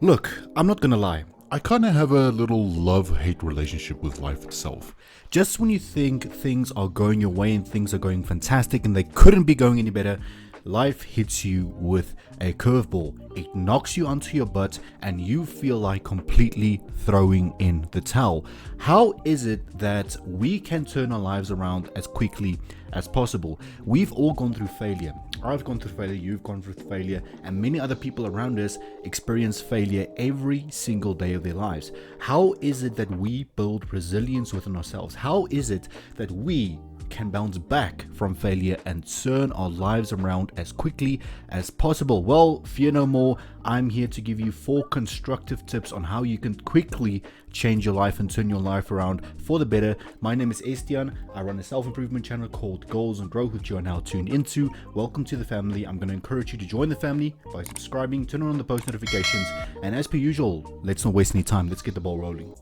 Look, I'm not gonna lie. I kinda have a little love-hate relationship with life itself. Just when you think things are going your way and things are going fantastic and they couldn't be going any better, life hits you with a curveball. It knocks you onto your butt and you feel like completely throwing in the towel. How is it that we can turn our lives around as quickly as possible? We've all gone through failure. I've gone through failure, you've gone through failure, and many other people around us experience failure every single day of their lives. How is it that we build resilience within ourselves? How is it that we can bounce back from failure and turn our lives around as quickly as possible? Well, fear no more. I'm here to give you 4 constructive tips on how you can quickly change your life and turn your life around for the better. My name is Estian. I run a self-improvement channel called Goals&Growth, which you are now tuned into. Welcome to the family. I'm going to encourage you to join the family by subscribing, turn on the post notifications, and as per usual, let's not waste any time. Let's get the ball rolling.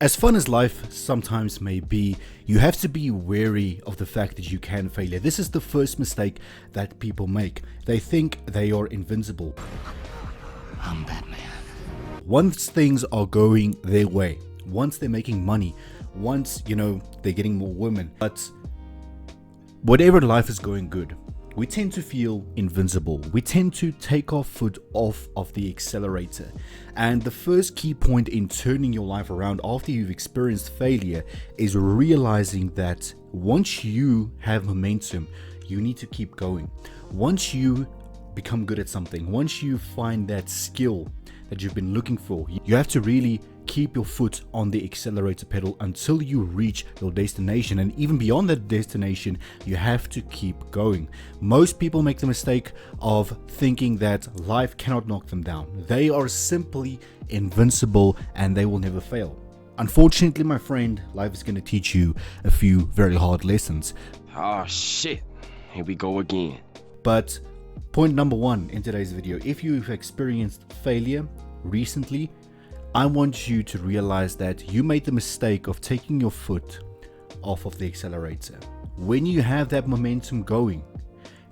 As fun as life sometimes may be, you have to be wary of the fact that you can fail. This is the first mistake that people make. They think they are invincible. I'm Batman. Once things are going their way, once they're making money, once, they're getting more women, but whatever in life is going good, we tend to feel invincible. We tend to take our foot off of the accelerator. And the first key point in turning your life around after you've experienced failure is realizing that once you have momentum, you need to keep going. Once you become good at something, once you find that skill that you've been looking for, you have to really keep your foot on the accelerator pedal until you reach your destination. And even beyond that destination, you have to keep going. Most people make the mistake of thinking that life cannot knock them down. They are simply invincible and they will never fail. Unfortunately, my friend, life is going to teach you a few very hard lessons. Oh shit, here we go again. But point number 1 in today's video, if you've experienced failure recently, I want you to realize that you made the mistake of taking your foot off of the accelerator. When you have that momentum going,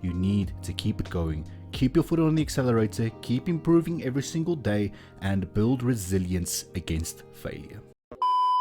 you need to keep it going. Keep your foot on the accelerator, keep improving every single day, and build resilience against failure.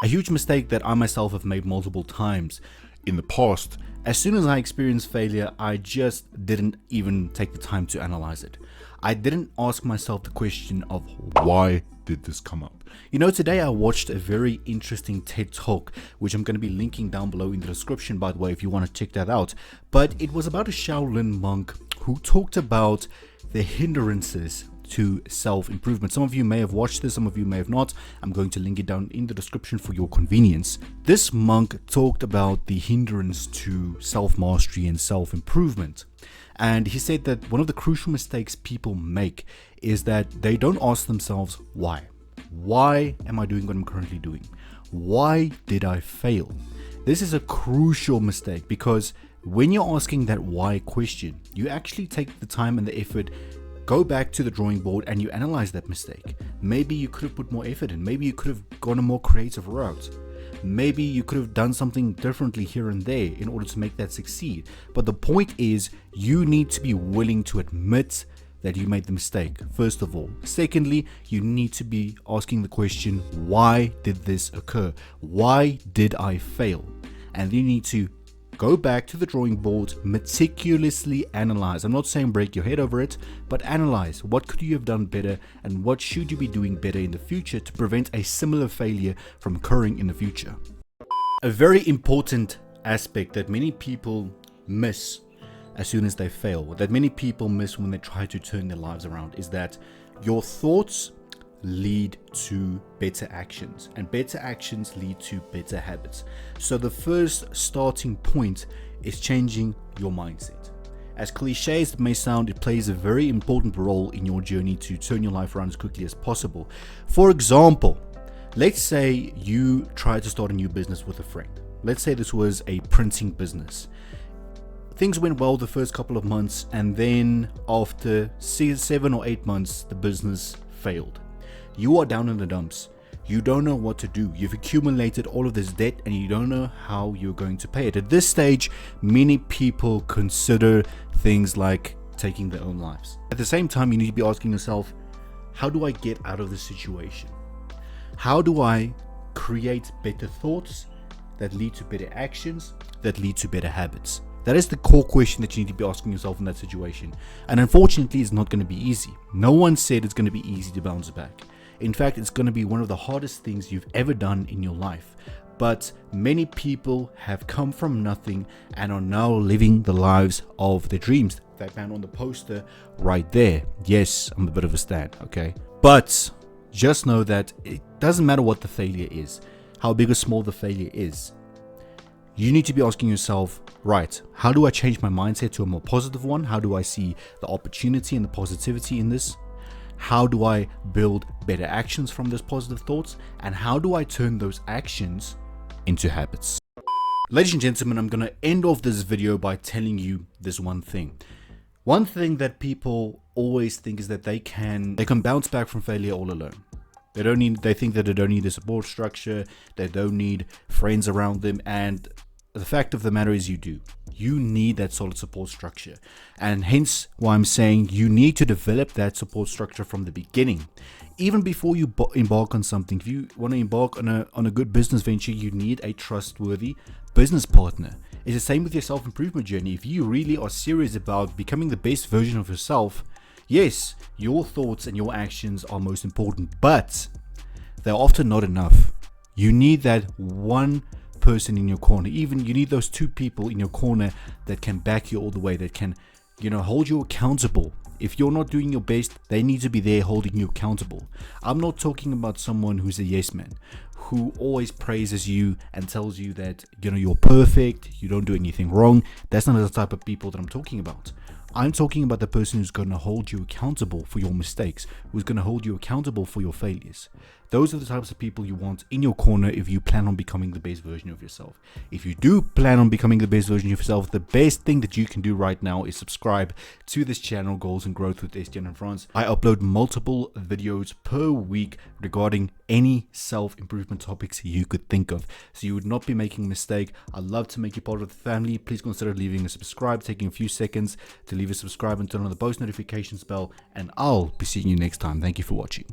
A huge mistake that I myself have made multiple times in the past. As soon as I experienced failure, I just didn't even take the time to analyze it. I didn't ask myself the question of why did this come up? Today I watched a very interesting TED Talk, which I'm going to be linking down below in the description, by the way, if you want to check that out. But it was about a Shaolin monk who talked about the hindrances to self-improvement. Some of you may have watched this, some of you may have not. I'm going to link it down in the description for your convenience. This monk talked about the hindrance to self-mastery and self-improvement. And he said that one of the crucial mistakes people make is that they don't ask themselves why. Why am I doing what I'm currently doing? Why did I fail? This is a crucial mistake because when you're asking that why question, you actually take the time and the effort, go back to the drawing board and you analyze that mistake. Maybe you could have put more effort in. Maybe you could have gone a more creative route. Maybe you could have done something differently here and there in order to make that succeed. But the point is, you need to be willing to admit that you made the mistake, first of all. Secondly, you need to be asking the question, why did this occur? Why did I fail? And you need to go back to the drawing board, meticulously analyze. I'm not saying break your head over it, but analyze what could you have done better and what should you be doing better in the future to prevent a similar failure from occurring in the future. A very important aspect that many people miss as soon as they fail, that many people miss when they try to turn their lives around, is that your thoughts lead to better actions, and better actions lead to better habits. So the first starting point is changing your mindset. As cliche as it may sound, it plays a very important role in your journey to turn your life around as quickly as possible. For example, let's say you try to start a new business with a friend. Let's say this was a printing business. Things went well the first couple of months, and then after 7 or 8 months, the business failed. You are down in the dumps. You don't know what to do. You've accumulated all of this debt and you don't know how you're going to pay it. At this stage, many people consider things like taking their own lives. At the same time, you need to be asking yourself, how do I get out of this situation? How do I create better thoughts that lead to better actions, that lead to better habits? That is the core question that you need to be asking yourself in that situation. And unfortunately, it's not going to be easy. No one said it's going to be easy to bounce back. In fact, it's going to be one of the hardest things you've ever done in your life. But many people have come from nothing and are now living the lives of their dreams. That man on the poster right there. Yes, I'm a bit of a stan, okay? But just know that it doesn't matter what the failure is, how big or small the failure is. You need to be asking yourself, right, how do I change my mindset to a more positive one? How do I see the opportunity and the positivity in this? How do I build better actions from those positive thoughts? And how do I turn those actions into habits? Ladies and gentlemen, I'm going to end off this video by telling you this one thing. One thing that people always think is that they can bounce back from failure all alone. They think that they don't need a support structure, they don't need friends around them, and the fact of the matter is you do. You need that solid support structure, and hence why I'm saying you need to develop that support structure from the beginning. Even before you embark on something, if you want to embark on a good business venture, you need a trustworthy business partner. It's the same with your self-improvement journey. If you really are serious about becoming the best version of yourself, yes, your thoughts and your actions are most important, but they're often not enough. You need that one person in your corner. Even you need those two people in your corner that can back you all the way, that can, hold you accountable. If you're not doing your best, they need to be there holding you accountable. I'm not talking about someone who's a yes man, who always praises you and tells you that, you're perfect, you don't do anything wrong. That's not the type of people that I'm talking about. I'm talking about the person who's going to hold you accountable for your mistakes, who's going to hold you accountable for your failures. Those are the types of people you want in your corner if you plan on becoming the best version of yourself. If you do plan on becoming the best version of yourself, the best thing that you can do right now is subscribe to this channel, Goals and Growth with Estienne and France. I upload multiple videos per week regarding any self-improvement topics you could think of, so you would not be making a mistake. I'd love to make you part of the family. Please consider leaving a subscribe, taking a few seconds to leave a subscribe and turn on the post notifications bell, and I'll be seeing you next time. Thank you for watching.